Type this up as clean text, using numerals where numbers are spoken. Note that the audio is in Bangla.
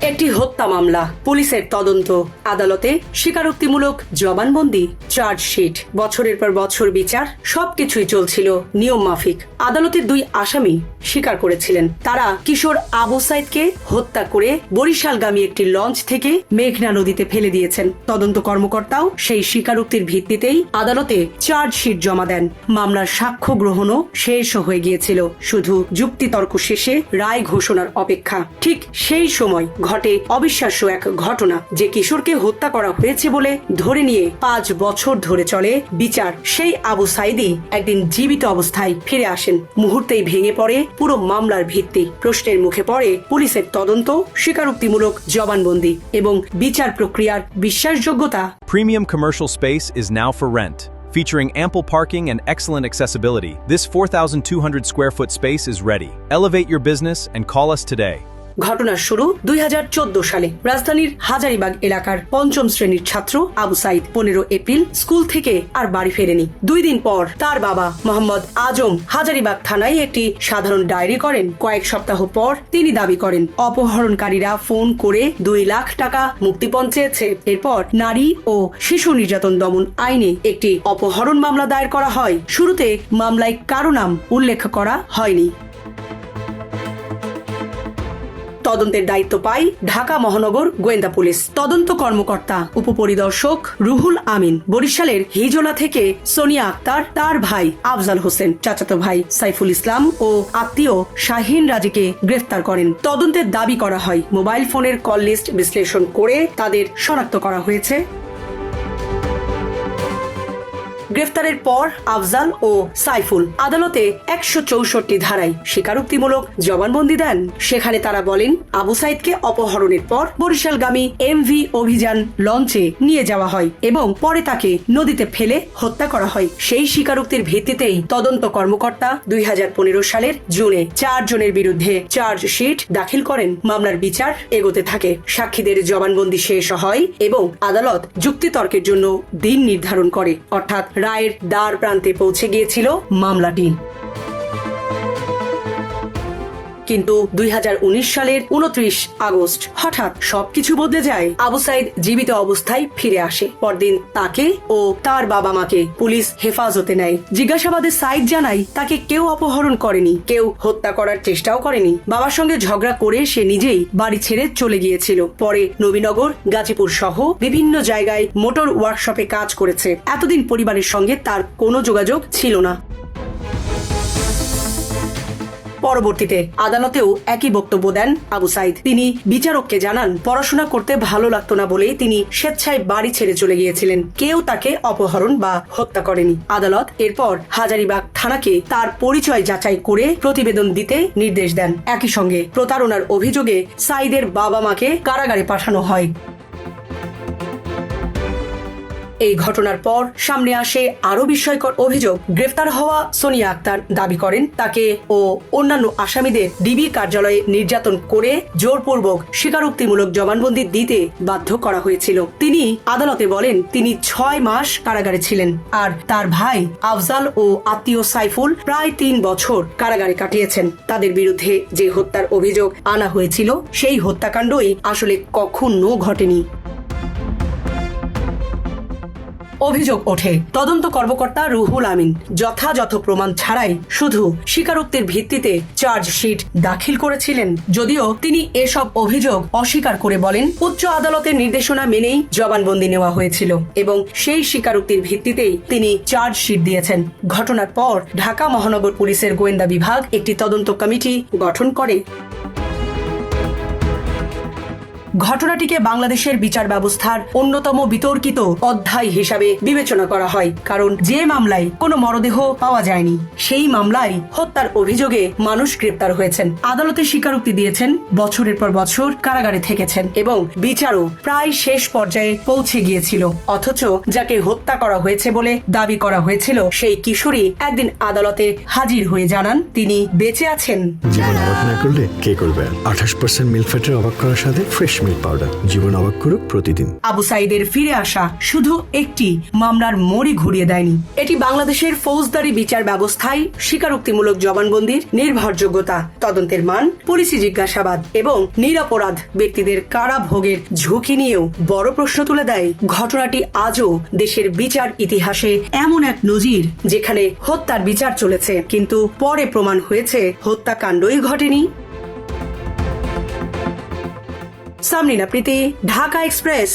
একটি হত্যা মামলা, পুলিশের তদন্ত, আদালতে স্বীকারোক্তিমূলক জবানবন্দি, চার্জশিট, বছরের পর বছর বিচার, সবকিছুই চলছিল নিয়ম মাফিক। আদালতের দুই আসামি স্বীকার করেছিলেন তারা কিশোর আবু সাইদকে হত্যা করে বরিশালগামী একটি লঞ্চ থেকে মেঘনা নদীতে ফেলে দিয়েছেন। তদন্ত কর্মকর্তাও সেই স্বীকারোক্তির ভিত্তিতেই আদালতে চার্জশিট জমা দেন। মামলার সাক্ষ্য গ্রহণও শেষ হয়ে গিয়েছিল, শুধু যুক্তিতর্ক শেষে রায় ঘোষণার অপেক্ষা। ঠিক সেই সময় ঘটে অবিশ্বাস্য এক ঘটনা, যে কিশোরকে হত্যা করা হয়েছে বলে ধরে নিয়ে 5 বছর ধরে চলে বিচার। সেই আবু সাইদি একদিন জীবিত অবস্থায় ফিরে আসেন। মুহূর্তেই ভেঙে পড়ে পুরো মামলার ভিত্তি। প্রশ্নের মুখে পড়ে পুলিশের তদন্ত, স্বীকারোক্তিমূলক জবানবন্দি এবং বিচার প্রক্রিয়ার বিশ্বাসযোগ্যতা। Premium commercial space is now for rent. Featuring ample parking and excellent accessibility, this 4,200 square foot space is ready. Elevate your business and call us today. ঘটনার শুরু 2014 সালে রাজধানীর হাজারীবাগ এলাকার 5ম শ্রেণীর ছাত্র আবু সাইদ 15 এপ্রিল স্কুল থেকে আর বাড়ি ফেরেনি। 2 দিন পর তার বাবা মোহাম্মদ আজম হাজারীবাগ থানায় একটি সাধারণ ডায়েরি করেন। কয়েক সপ্তাহ পর তিনি দাবি করেন অপহরণকারীরা ফোন করে 2 লাখ টাকা মুক্তিপণ চেয়েছে। এরপর নারী ও শিশু নির্যাতন দমন আইনে একটি অপহরণ মামলা দায়ের করা হয়। শুরুতে মামলায় কারো নাম উল্লেখ করা হয়নি। তদন্তের দায়িত্ব পায় ঢাকা মহানগর গোয়েন্দা পুলিশ। তদন্ত কর্মকর্তা উপপরিদর্শক রুহুল আমিন বরিশালের হিজলা থেকে সোনিয়া আক্তার, তার ভাই আফজাল হোসেন, চাচাতো ভাই সাইফুল ইসলাম ও আত্মীয় শাহিন রাজীকে গ্রেফতার করেন। তদন্তের দাবি করা হয় মোবাইল ফোনের কল লিস্ট বিশ্লেষণ করে তাদের শনাক্ত করা হয়েছে। গ্রেফতারের পর আফজাল ও সাইফুল আদালতে 164 ধারায় স্বীকারোক্তিমূলক জবানবন্দি দেন। সেখানে তারা বলেন আবু সাইদকে অপহরণের পর বরিশালগামী এমভি অভিযান লঞ্চে নিয়ে যাওয়া হয় এবং পরে তাকে নদীতে ফেলে হত্যা করা হয়। সেই স্বীকারোক্তির ভিত্তিতেই তদন্ত কর্মকর্তা 2015 সালের জুনে 4 জনের বিরুদ্ধে চার্জশিট দাখিল করেন। মামলার বিচার এগোতে থাকে। সাক্ষীদের জবানবন্দি শেষ হয় এবং আদালত যুক্তিতর্কের জন্য দিন নির্ধারণ করে, অর্থাৎ রায়ের দ্বার প্রান্তে পৌঁছে গিয়েছিল মামলাটি। কিন্তু 2019 সালের 29 আগস্ট হঠাৎ সবকিছু বদলে যায়। আবু সাইদ জীবিত অবস্থায় ফিরে আসে। পরদিন তাকে ও তার বাবা মাকে পুলিশ হেফাজতে নেয়। জিজ্ঞাসাবাদে সাইদ জানায় তাকে কেউ অপহরণ করেনি, কেউ হত্যা করার চেষ্টাও করেনি। বাবার সঙ্গে ঝগড়া করে সে নিজেই বাড়ি ছেড়ে চলে গিয়েছিল। পরে নবীনগর, গাজীপুর সহ বিভিন্ন জায়গায় মোটর ওয়ার্কশপে কাজ করেছে। এতদিন পরিবারের সঙ্গে তার কোনো যোগাযোগ ছিল না। পরবর্তীতে আদালতেও একই বক্তব্য দেন আবু সাইদ। তিনি বিচারককে জানান পড়াশোনা করতে ভালো লাগতো না বলেই তিনি স্বেচ্ছায় বাড়ি ছেড়ে চলে গিয়েছিলেন। কেউ তাকে অপহরণ বা হত্যা করেনি। আদালত এরপর হাজারীবাগ থানাকে তার পরিচয় যাচাই করে প্রতিবেদন দিতে নির্দেশ দেন। একই সঙ্গে প্রতারণার অভিযোগে সাইদের বাবা মাকে কারাগারে পাঠানো হয়। এই ঘটনার পর সামনে আসে আরো বিস্ময়কর অভিযোগ। গ্রেফতার হওয়া সোনিয়া আক্তার দাবি করেন তাকে ও অন্যান্য আসামিদের ডিবি কার্যালয়ে নির্যাতন করে জোরপূর্বক স্বীকারোক্তিমূলক জবানবন্দি দিতে বাধ্য করা হয়েছিল। তিনি আদালতে বলেন তিনি 6 মাস কারাগারে ছিলেন, আর তার ভাই আফজাল ও আত্মীয় সাইফুল প্রায় 3 বছর কারাগারে কাটিয়েছেন। তাদের বিরুদ্ধে যে হত্যার অভিযোগ আনা হয়েছিল সেই হত্যাকাণ্ডই আসলে কখনো ঘটেনি। অভিযোগ ওঠে তদন্ত কর্মকর্তা রুহুল আমিন যথাযথ প্রমাণ ছাড়াই শুধু স্বীকারোক্তির ভিত্তিতে চার্জশিট দাখিল করেছিলেন। যদিও তিনি এসব অভিযোগ অস্বীকার করে বলেন উচ্চ আদালতের নির্দেশনা মেনেই জবানবন্দি নেওয়া হয়েছিল এবং সেই স্বীকারোক্তির ভিত্তিতেই তিনি চার্জশিট দিয়েছেন। ঘটনার পর ঢাকা মহানগর পুলিশের গোয়েন্দা বিভাগ একটি তদন্ত কমিটি গঠন করে। ঘটনাটিকে বাংলাদেশের বিচার ব্যবস্থার অন্যতম বিতর্কিত অধ্যায় হিসাবে বিবেচনা করা হয়, কারণ যে মামলায় কোনো মরদেহ পাওয়া যায়নি সেই মামলায় হত্যার অভিযোগে মানুষ গ্রেপ্তার হয়েছেন, আদালতে স্বীকারোক্তি দিয়েছেন, বছরের পর বছর কারাগারে থেকেছেন এবং বিচারও প্রায় শেষ পর্যায়ে পৌঁছে গিয়েছিল। অথচ যাকে হত্যা করা হয়েছে বলে দাবি করা হয়েছিল সেই কিশোরী একদিন আদালতে হাজির হয়ে জানান তিনি বেঁচে আছেন। জীবন অবাক না করলে কে করবে? 28% মিল্ক ফ্যাটের অবাক করার সাথে ফ্রেশ মিল্ক পাউডার, জীবন অবাক করুক প্রতিদিন। আবু সাইদের ফিরে আসা শুধু একটি মামলার মোড়ই ঘুরিয়ে দেয়নি, এটি বাংলাদেশের ফৌজদারি বিচার ব্যবস্থায় স্বীকারোক্তিমূলক জবানবন্দির নির্ভরযোগ্যতা, তদন্তের মান, পুলিশি জিজ্ঞাসাবাদ এবং নিরপরাধ ব্যক্তিদের কারাভোগের ঝুঁকি নিয়েও বড় প্রশ্ন তুলে দেয়। ঘটনাটি আজও দেশের বিচার ইতিহাসে এমন এক নজির যেখানে হত্যার বিচার চলেছে, কিন্তু পরে প্রমাণ হয়েছে হত্যাকাণ্ডই ঘটেনি। সামরিনা প্রীতি, ঢাকা এক্সপ্রেস।